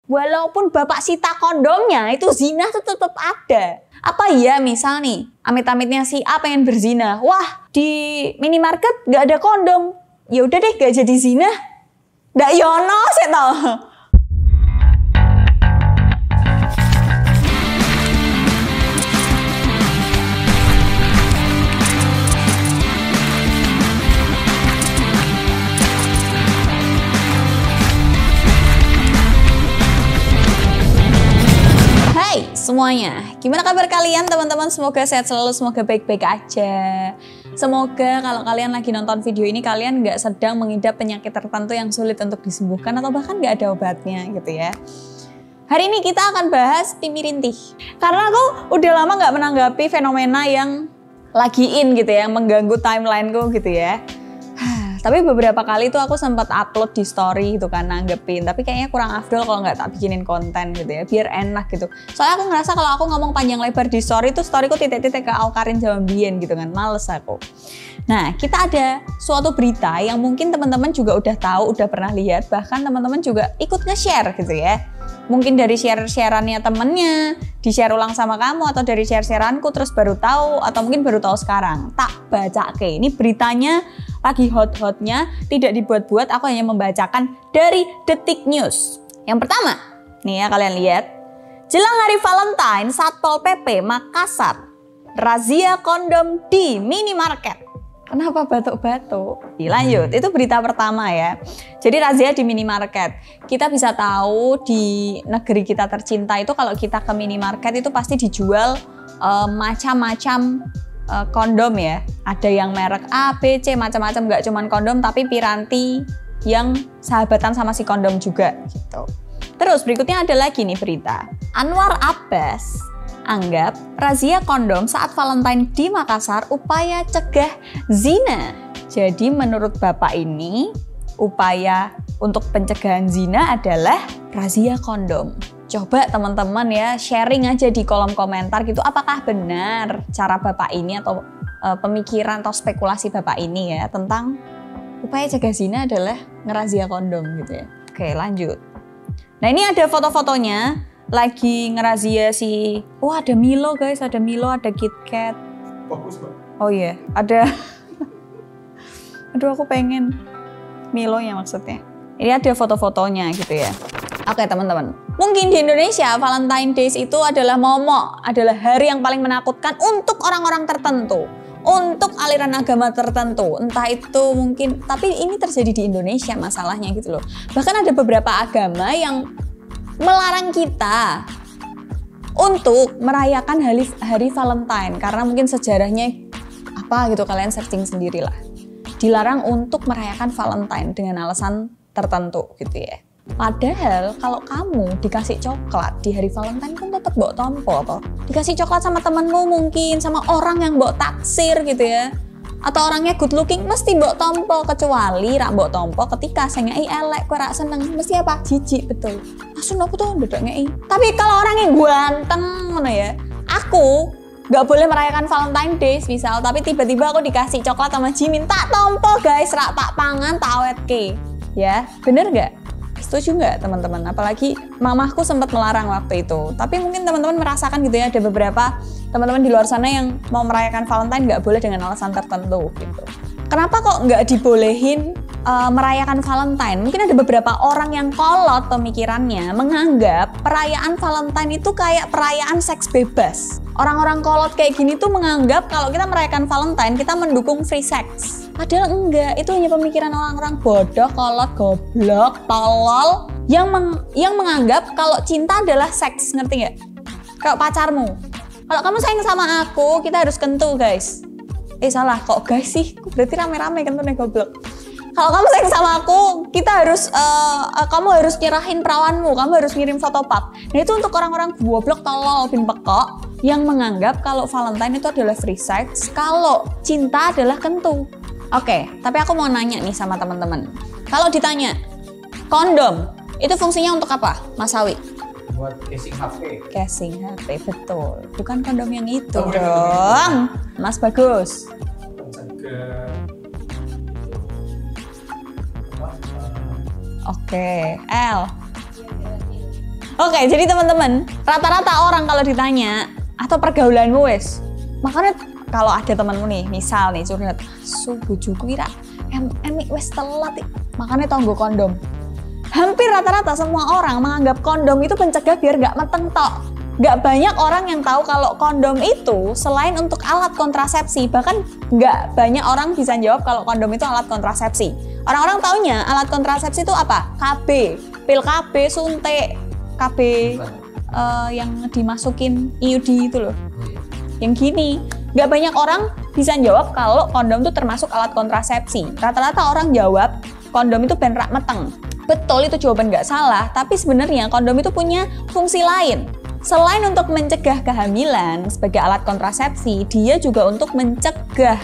walaupun bapak sita kondomnya, itu zina tuh tetap ada. Apa iya misal nih, amit-amitnya si A pengen berzina, wah di minimarket nggak ada kondom, ya udah deh gak jadi zina. Nggak yono saya tahu. Semuanya, gimana kabar kalian teman-teman? Semoga sehat selalu, semoga baik-baik aja. Semoga kalau kalian lagi nonton video ini kalian nggak sedang mengidap penyakit tertentu yang sulit untuk disembuhkan atau bahkan nggak ada obatnya gitu ya. Hari ini kita akan bahas Timmy Rintih. Karena aku udah lama nggak menanggapi fenomena yang lagi in gitu ya, yang mengganggu timelineku gitu ya. Tapi beberapa kali tuh aku sempat upload di story gitu kan, nanggepin. Tapi kayaknya kurang afdol kalau nggak tak bikinin konten gitu ya, biar enak gitu. Soalnya aku ngerasa kalau aku ngomong panjang lebar di story tuh storyku titik-titik ke Awkarin zaman biyen gitu kan, males aku. Nah, kita ada suatu berita yang mungkin teman-teman juga udah tahu, udah pernah lihat, bahkan teman-teman juga ikut nge-share gitu ya. Mungkin dari share-sharannya temennya, di-share ulang sama kamu, atau dari share-sharanku terus baru tahu, atau mungkin baru tahu sekarang. Tak baca ke ini beritanya lagi hot-hotnya, tidak dibuat-buat, aku hanya membacakan dari Detik News. Yang pertama, nih ya kalian lihat, jelang hari Valentine, Satpol PP Makassar razia kondom di minimarket. Kenapa batuk-batuk? Lanjut, itu berita pertama ya. Jadi razia di minimarket. Kita bisa tahu di negeri kita tercinta itu kalau kita ke minimarket itu pasti dijual macam-macam kondom ya. Ada yang merek A, B, C, macam-macam. Nggak cuma kondom tapi piranti yang sahabatan sama si kondom juga gitu. Terus berikutnya ada lagi nih berita. Anwar Abbas anggap razia kondom saat Valentine di Makassar upaya cegah zina. Jadi menurut Bapak ini, upaya untuk pencegahan zina adalah razia kondom. Coba teman-teman ya sharing aja di kolom komentar gitu, apakah benar cara Bapak ini atau pemikiran atau spekulasi Bapak ini ya tentang upaya cegah zina adalah ngerazia kondom gitu ya. Oke, lanjut. Nah, ini ada foto-fotonya. Lagi ngerazia si, wah ada Milo guys, ada Milo, ada KitKat. Bagus Mbak. Oh iya, ada. Aduh aku pengen Milo ya maksudnya. Ini ada foto-fotonya gitu ya. Oke teman-teman, mungkin di Indonesia Valentine Days itu adalah momok, adalah hari yang paling menakutkan untuk orang-orang tertentu, untuk aliran agama tertentu, entah itu mungkin, tapi ini terjadi di Indonesia masalahnya gitu loh. Bahkan ada beberapa agama yang melarang kita untuk merayakan hari Valentine karena mungkin sejarahnya apa gitu, kalian searching sendirilah. Dilarang untuk merayakan Valentine dengan alasan tertentu gitu ya. Padahal kalau kamu dikasih coklat di hari Valentine kan tetap bawa tompo toh. Dikasih coklat sama temanmu mungkin, sama orang yang bawa taksir gitu ya. Atau orangnya good looking mesti mbok tompo, kecuali rak mbok tompo ketika saya ngei elek kowe rak seneng mesti apa jijik betul. Asun aku tuh ndak ngei. Tapi kalau orangnya ganteng ngono ya, aku nggak boleh merayakan Valentine Days misal, tapi tiba-tiba aku dikasih coklat sama Jimin, tak tompo guys, rak tak pangan tak awetke. Ya, bener nggak? Setuju nggak teman-teman? Apalagi mamahku sempat melarang waktu itu. Tapi mungkin teman-teman merasakan gitu ya, ada beberapa teman-teman di luar sana yang mau merayakan Valentine nggak boleh dengan alasan tertentu gitu. Kenapa kok nggak dibolehin merayakan Valentine? Mungkin ada beberapa orang yang kolot pemikirannya, menganggap perayaan Valentine itu kayak perayaan seks bebas. Orang-orang kolot kayak gini tuh menganggap kalau kita merayakan Valentine, kita mendukung free sex. Padahal enggak, itu hanya pemikiran orang-orang bodoh, kolot, goblok, tolol yang menganggap kalau cinta adalah seks, ngerti nggak? Kayak pacarmu. Kalau kamu sayang sama aku, kita harus kentu guys. Salah, kok guys sih? Berarti rame-rame kentunya goblok. Kalau kamu sayang sama aku, kita harus, kamu harus nyerahin perawanmu, kamu harus ngirim foto pap. Nah itu untuk orang-orang goblok, tolol, bin pekok yang menganggap kalau Valentine itu adalah free sex, kalau cinta adalah kentu. Oke, tapi aku mau nanya nih sama teman-teman. Kalau ditanya, kondom itu fungsinya untuk apa, Mas Sawi? Buat casing HP. Casing HP, betul. Bukan kondom yang itu dong, Mas Bagus. Oke, L. Oke, jadi teman-teman, rata-rata orang kalau ditanya atau pergaulanmu wes, makanya kalau ada temanmu nih, misal nih curhat, bojoku ira emi wes telat, makanya tonggo kondom. Hampir rata-rata semua orang menganggap kondom itu pencegah biar nggak meteng tok. Nggak banyak orang yang tahu kalau kondom itu selain untuk alat kontrasepsi, bahkan nggak banyak orang bisa jawab kalau kondom itu alat kontrasepsi. Orang-orang taunya alat kontrasepsi itu apa? KB, pil KB, suntik, KB yang dimasukin IUD itu loh. Yang gini, nggak banyak orang bisa jawab kalau kondom itu termasuk alat kontrasepsi. Rata-rata orang jawab kondom itu ben rak meteng. Betul, itu jawaban nggak salah, tapi sebenarnya kondom itu punya fungsi lain. Selain untuk mencegah kehamilan sebagai alat kontrasepsi, dia juga untuk mencegah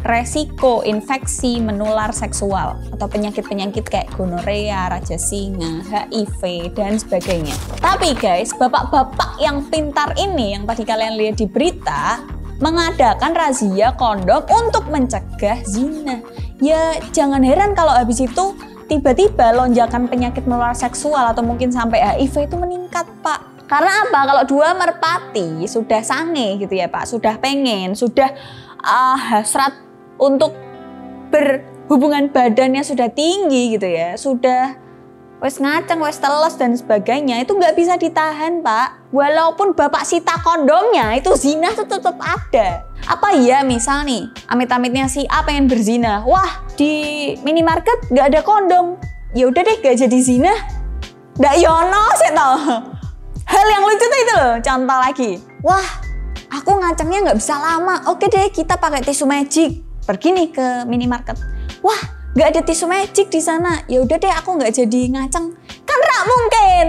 resiko infeksi menular seksual atau penyakit-penyakit kayak gonorea, raja singa, HIV, dan sebagainya. Tapi guys, bapak-bapak yang pintar ini yang tadi kalian lihat di berita mengadakan razia kondom untuk mencegah zina. Ya jangan heran kalau habis itu tiba-tiba lonjakan penyakit menular seksual atau mungkin sampai HIV itu meningkat, Pak. Karena apa? Kalau dua merpati sudah sange gitu ya Pak, sudah pengen, sudah hasrat untuk berhubungan badannya sudah tinggi gitu ya, sudah wes ngaceng, wes teles dan sebagainya, itu nggak bisa ditahan Pak. Walaupun bapak sita kondomnya, itu zina tuh tetap ada. Apa ya misal nih, amit-amitnya si A pengen berzina, wah di minimarket nggak ada kondom, ya udah deh nggak jadi zina. Nggak yono saya tahu. Hal yang lucu tuh itu loh, contoh lagi. Wah, aku ngacengnya nggak bisa lama. Oke deh, kita pakai tisu magic. Pergi nih ke minimarket. Wah, nggak ada tisu magic di sana. Ya udah deh, aku nggak jadi ngaceng. Kan nggak mungkin.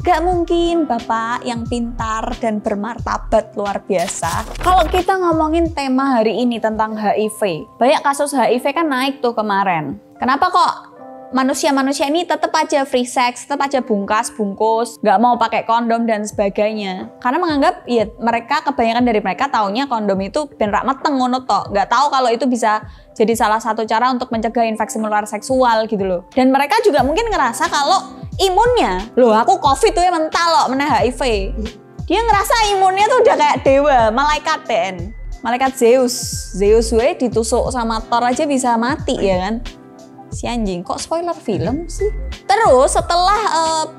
Nggak mungkin, Bapak yang pintar dan bermartabat luar biasa. Kalau kita ngomongin tema hari ini tentang HIV, banyak kasus HIV kan naik tuh kemarin. Kenapa kok manusia-manusia ini tetap aja free sex, tetap aja bungkus, nggak mau pakai kondom dan sebagainya. Karena menganggap ya mereka, kebanyakan dari mereka taunya kondom itu ben rak meteng ngono tok. Nggak tahu kalau itu bisa jadi salah satu cara untuk mencegah infeksi menular seksual gitu loh. Dan mereka juga mungkin ngerasa kalau imunnya, loh aku COVID tuh ya mental loh meneh HIV. Dia ngerasa imunnya tuh udah kayak dewa, malaikat den. Malaikat Zeus. Zeus we ditusuk sama Thor aja bisa mati ya kan. Si anjing, kok spoiler film sih? Terus setelah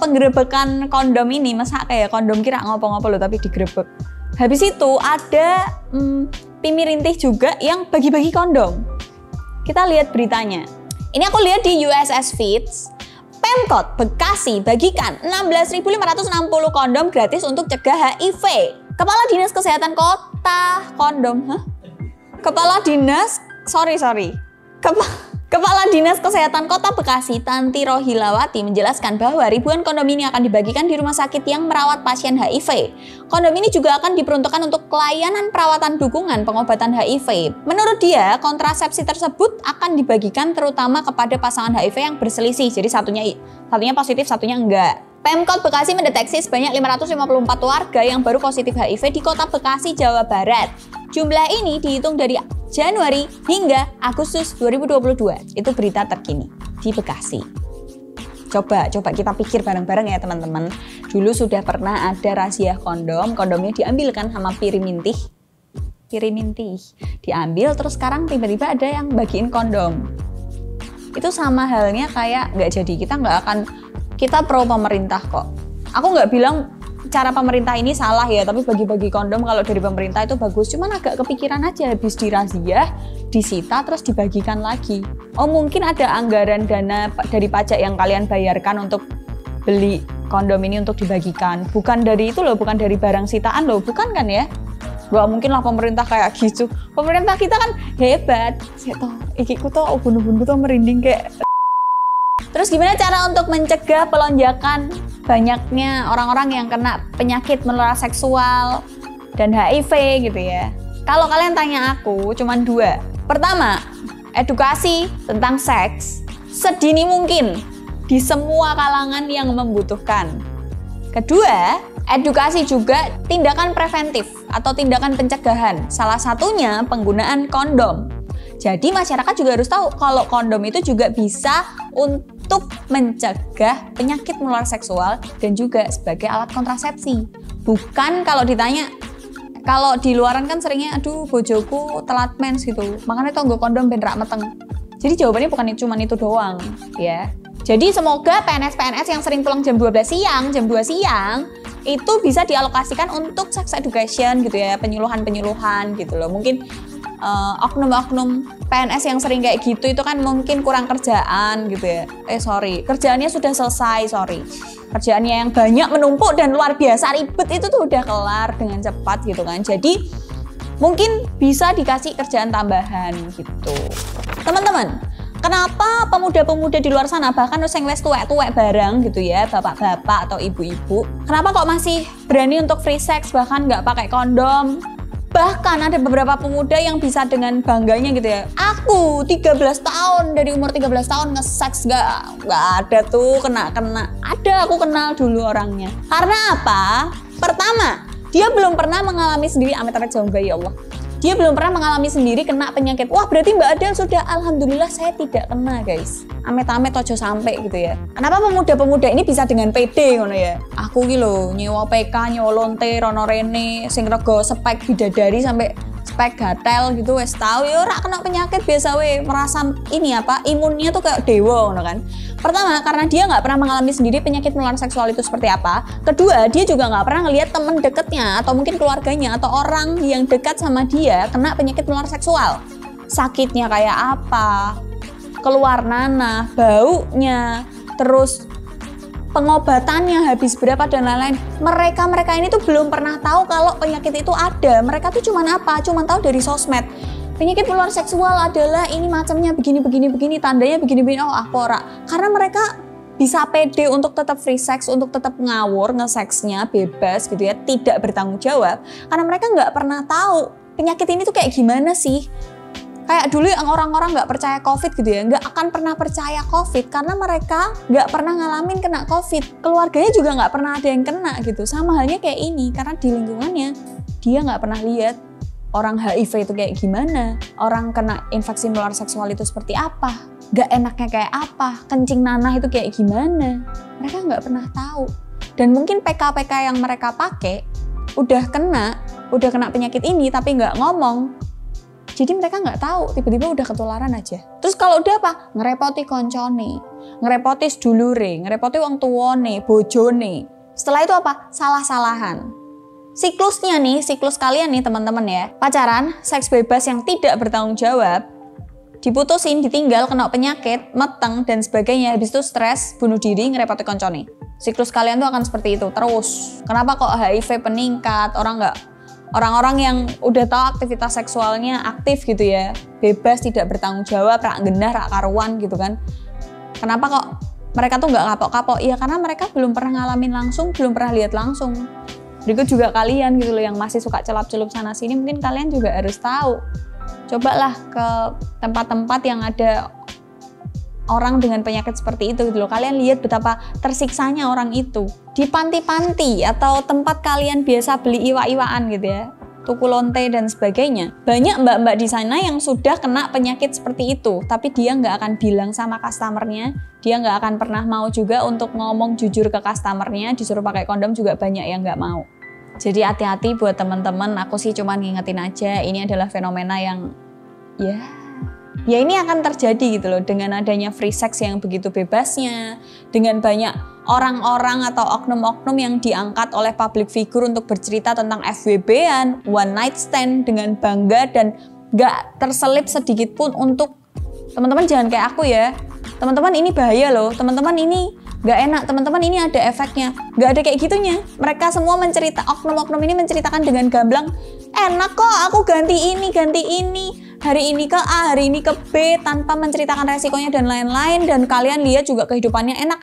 penggerebekan kondom ini, masa kayak kondom kira ngopo-ngopo loh tapi digerebek. Habis itu ada Pimirintih juga yang bagi-bagi kondom. Kita lihat beritanya. Ini aku lihat di USS Feeds. Pemkot Bekasi bagikan 16.560 kondom gratis untuk cegah HIV. Kepala Dinas Kesehatan Kota kondom, Kepala Dinas, Kepala Dinas Kesehatan Kota Bekasi, Tanti Rohilawati menjelaskan bahwa ribuan kondom ini akan dibagikan di rumah sakit yang merawat pasien HIV. Kondom ini juga akan diperuntukkan untuk pelayanan perawatan dukungan pengobatan HIV. Menurut dia, kontrasepsi tersebut akan dibagikan terutama kepada pasangan HIV yang berselisih. Jadi satunya positif, satunya enggak. Pemkot Bekasi mendeteksi sebanyak 554 warga yang baru positif HIV di Kota Bekasi, Jawa Barat. Jumlah ini dihitung dari Januari hingga Agustus 2022. Itu berita terkini di Bekasi. Coba kita pikir bareng-bareng ya teman-teman. Dulu sudah pernah ada razia kondom, kondomnya diambil kan sama Pirimintih. Diambil, terus sekarang tiba-tiba ada yang bagiin kondom. Itu sama halnya kayak nggak jadi, kita pro pemerintah kok. Aku nggak bilang cara pemerintah ini salah ya, tapi bagi-bagi kondom kalau dari pemerintah itu bagus. Cuman agak kepikiran aja, habis dirazia, disita, terus dibagikan lagi. Oh mungkin ada anggaran dana dari pajak yang kalian bayarkan untuk beli kondom ini untuk dibagikan. Bukan dari itu loh, bukan dari barang sitaan loh, bukan kan ya? Gak mungkin lah pemerintah kayak gitu. Pemerintah kita kan hebat. Saya tau, ikiku tuh ubun-ubunku tuh merinding kayak. Terus gimana cara untuk mencegah pelonjakan banyaknya orang-orang yang kena penyakit menular seksual dan HIV gitu ya? Kalau kalian tanya aku, cuman 2. Pertama, edukasi tentang seks sedini mungkin di semua kalangan yang membutuhkan. Kedua, edukasi juga tindakan preventif atau tindakan pencegahan. Salah satunya penggunaan kondom. Jadi masyarakat juga harus tahu kalau kondom itu juga bisa untuk untuk mencegah penyakit menular seksual dan juga sebagai alat kontrasepsi. Bukan kalau ditanya, kalau di luaran kan seringnya aduh bojoku telat mens gitu, makanya tonggo kondom ben rak meteng. Jadi jawabannya bukan cuma itu doang ya. Jadi semoga PNS-PNS yang sering pulang jam 12 siang, jam 2 siang itu bisa dialokasikan untuk sex education gitu ya, penyuluhan-penyuluhan gitu loh. Mungkin oknum-oknum PNS yang sering kayak gitu itu kan mungkin kurang kerjaan gitu ya. Kerjaannya sudah selesai, kerjaannya yang banyak menumpuk dan luar biasa ribet itu tuh udah kelar dengan cepat gitu kan. Jadi mungkin bisa dikasih kerjaan tambahan gitu. Teman-teman, kenapa pemuda-pemuda di luar sana, bahkan yang wes tuwek-tuwek bareng gitu ya, bapak-bapak atau ibu-ibu, kenapa kok masih berani untuk free sex, bahkan nggak pakai kondom? Bahkan ada beberapa pemuda yang bisa dengan bangganya gitu ya, aku 13 tahun, dari umur 13 tahun nge-sex, nggak ada tuh kena-kena. Ada, aku kenal dulu orangnya. Karena apa? Pertama, dia belum pernah mengalami sendiri, amit-amit jauh ya Allah. Dia belum pernah mengalami sendiri kena penyakit. Wah, berarti Mbak Adel sudah, alhamdulillah saya tidak kena guys. Amit-amit ojo sampai gitu ya. Kenapa pemuda-pemuda ini bisa dengan PD ngono ya? Aku ki lho nyewa PK, nyewa lonte, rono rene, sing rego spek bidadari sampai spek gatel gitu wes tahu ya ora kena penyakit biasa we, merasa ini apa imunnya tuh kayak dewa ngono kan. Pertama, karena dia nggak pernah mengalami sendiri penyakit menular seksual itu seperti apa. Kedua, dia juga nggak pernah ngelihat teman dekatnya atau mungkin keluarganya atau orang yang dekat sama dia kena penyakit menular seksual. Sakitnya kayak apa, keluar nanah, baunya, terus pengobatannya habis berapa dan lain-lain. Mereka ini tuh belum pernah tahu kalau penyakit itu ada. Mereka tuh cuman apa? Cuman tahu dari sosmed. Penyakit menular seksual adalah ini macamnya begini, tandanya begini. Oh, aku ora. Karena mereka bisa pede untuk tetap free sex, untuk tetap ngawur, nge-sexnya bebas gitu ya, tidak bertanggung jawab. Karena mereka nggak pernah tahu penyakit ini tuh kayak gimana sih. Kayak dulu yang orang-orang nggak percaya COVID gitu ya, nggak akan pernah percaya COVID karena mereka nggak pernah ngalamin kena COVID. Keluarganya juga nggak pernah ada yang kena gitu. Sama halnya kayak ini, karena di lingkungannya dia nggak pernah lihat orang HIV itu kayak gimana, orang kena infeksi menular seksual itu seperti apa, nggak enaknya kayak apa, kencing nanah itu kayak gimana. Mereka nggak pernah tahu. Dan mungkin PK-PK yang mereka pakai udah kena penyakit ini tapi nggak ngomong. Jadi mereka nggak tahu, tiba-tiba udah ketularan aja. Terus kalau udah apa? Ngerepoti koncone, ngerepoti sedulure, ngerepoti wong tuwane, bojone. Setelah itu apa? Salah-salahan. Siklusnya nih, siklus kalian nih teman-teman ya. Pacaran, seks bebas yang tidak bertanggung jawab, diputusin, ditinggal, kena penyakit, meteng, dan sebagainya. Habis itu stres, bunuh diri, ngerepoti koncone. Siklus kalian tuh akan seperti itu terus. Kenapa kok HIV peningkat? Orang-orang yang udah tahu aktivitas seksualnya aktif gitu ya, bebas, tidak bertanggung jawab, rak genah, rak karuan gitu kan. Kenapa kok mereka tuh nggak kapok-kapok? Ya karena mereka belum pernah ngalamin langsung, belum pernah lihat langsung. Berikut juga kalian gitu loh yang masih suka celup-celup sana sini, mungkin kalian juga harus tahu. Cobalah ke tempat-tempat yang ada orang dengan penyakit seperti itu gitu loh. Kalian lihat betapa tersiksanya orang itu. Di panti-panti atau tempat kalian biasa beli iwa-iwaan gitu ya, tuku lonte dan sebagainya. Banyak mbak-mbak di sana yang sudah kena penyakit seperti itu, tapi dia nggak akan bilang sama customernya, dia nggak akan pernah mau juga untuk ngomong jujur ke customernya, disuruh pakai kondom juga banyak yang nggak mau. Jadi hati-hati buat teman-teman, aku sih cuma ngingetin aja, ini adalah fenomena yang ya ini akan terjadi gitu loh, dengan adanya free sex yang begitu bebasnya, dengan banyak orang-orang atau oknum-oknum yang diangkat oleh public figure untuk bercerita tentang FWB-an, one night stand dengan bangga dan gak terselip sedikit pun untuk teman-teman jangan kayak aku ya. Teman-teman ini bahaya loh, teman-teman ini gak enak, teman-teman ini ada efeknya. Gak ada kayak gitunya. Mereka semua oknum-oknum ini menceritakan dengan gamblang, enak kok aku ganti ini, hari ini ke A, hari ini ke B, tanpa menceritakan resikonya dan lain-lain, dan kalian lihat juga kehidupannya enak.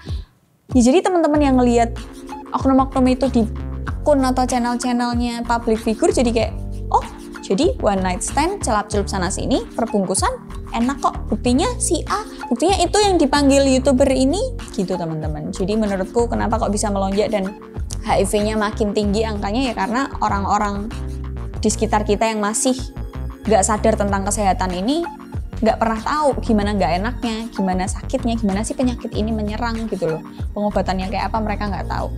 Ya, jadi teman-teman yang ngelihat oknum-oknum itu di akun atau channel-channelnya public figure jadi kayak, oh jadi one night stand, celup-celup sana sini, perbungkusan, enak kok, buktinya si A, buktinya itu yang dipanggil YouTuber ini, gitu teman-teman. Jadi menurutku kenapa kok bisa melonjak dan HIV-nya makin tinggi angkanya ya karena orang-orang di sekitar kita yang masih gak sadar tentang kesehatan ini nggak pernah tahu gimana nggak enaknya, gimana sakitnya, gimana sih penyakit ini menyerang gitu loh. Pengobatannya kayak apa mereka nggak tahu.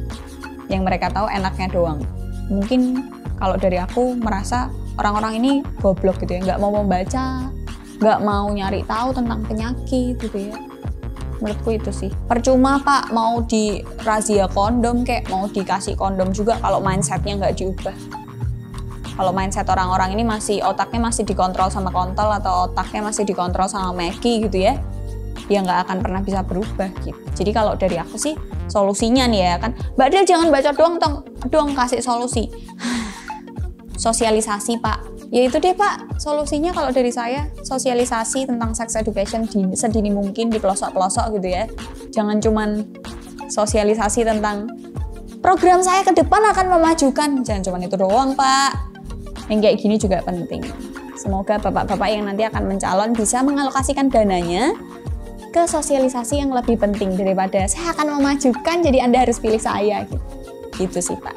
Yang mereka tahu enaknya doang. Mungkin kalau dari aku merasa orang-orang ini goblok gitu ya, nggak mau membaca, nggak mau nyari tahu tentang penyakit gitu ya. Menurutku itu sih. Percuma Pak mau di razia kondom kayak mau dikasih kondom juga kalau mindsetnya nggak diubah. Kalau mindset orang-orang ini otaknya masih dikontrol sama kontol atau otaknya masih dikontrol sama Maggie gitu ya, ya nggak akan pernah bisa berubah gitu. Jadi kalau dari aku sih solusinya nih ya kan, Mbak Del jangan baca doang kasih solusi. Sosialisasi Pak, ya itu deh Pak solusinya kalau dari saya, sosialisasi tentang sex education sedini mungkin di pelosok-pelosok gitu ya. Jangan cuman sosialisasi tentang program saya ke depan akan memajukan, jangan cuman itu doang Pak. Yang kayak gini juga penting. Semoga bapak-bapak yang nanti akan mencalon bisa mengalokasikan dananya ke sosialisasi yang lebih penting daripada saya akan memajukan jadi Anda harus pilih saya gitu. Gitu sih Pak.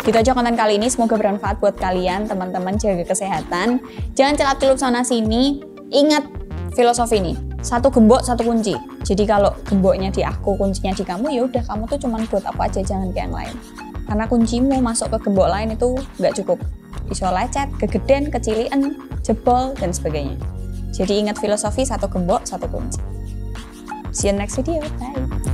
Gitu aja konten kali ini, semoga bermanfaat buat kalian teman-teman, jaga kesehatan. Jangan celup-celup sana sini. Ingat filosofi ini, satu gembok satu kunci. Jadi kalau gemboknya di aku, kuncinya di kamu, ya udah kamu tuh cuman buat aku aja, jangan kayak yang lain. Karena kuncimu masuk ke gembok lain itu nggak cukup. Bisa lecet, kegeden, kecilian, jebol, dan sebagainya. Jadi ingat filosofi satu gembok, satu kunci. See you next video, bye!